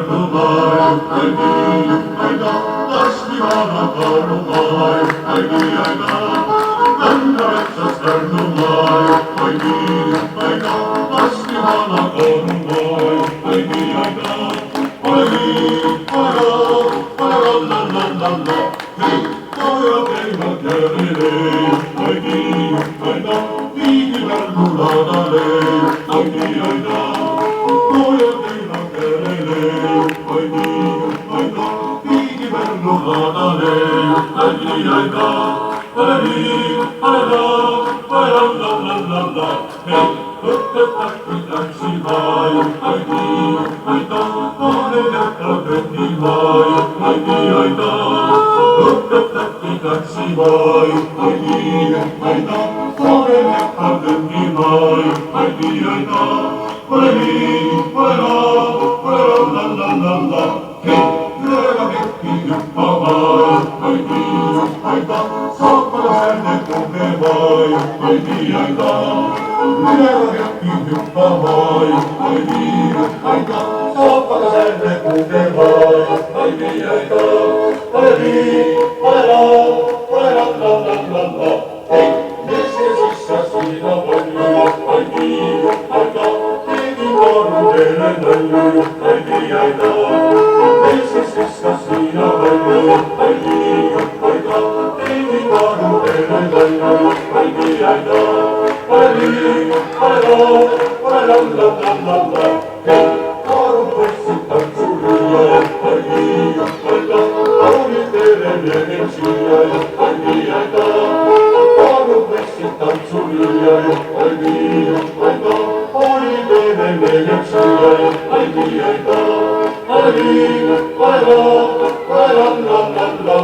Pärnumaal, ai nii, ai naa, lasti vana Pärnumaal, ai nii, ai naa. Mändametsas Pärnumaal, ai nii, ai naa, lasti vana Pärnumaal, ai nii, ai naa. Ole nii, ole naa, ole la, hei, pojad käivad järele, ai nii, ai naa, viigi Pärnu laadale, ai nii, ai naa. Pojad käivad järele, ai nii, ai naa, viigi Pärnu laadale, ai nii, ai naa. Ole nii, ole naa, ole la, hei, õpetajad tantsivad, ai nii, ai naa, noorel jätkab vennivad, ai nii, ai naa. Õpetajad tantsivad, ai nii, ai naa, noorel jätkab vennivad, ai nii, ai naa. Ole nii, ole naa, ole la, hei, lööga keppi hüppavad, ai nii, ai naa. Saapalasäärne kogevad, ai nii, ai naa. Lööga keppi hüppavad, ai nii, ai naa. Saapalasäärne kogevad, ai nii, ai naa. Ole nii, ole naa, ole la, hei, meeste sisse siina palju, ai nii, ai naa. Tegin noorudele nalju, ai nii, ai naa. Meeste sisse siina palju, ai nii, ai naa. Tegin noorudele nalju, ai nii, ai naa. Ole nii, ole naa, ole la, hei, noorud võtsid tantsulüüa, ai nii, ai naa. Noorudele meeldib siia, ai nii, ai naa. Noorud võtsid tantsulüüa, ai nii, ai naa. Noorudele meeldib siia, ai nii, ai naa. Ole nii, ole naa, ole la,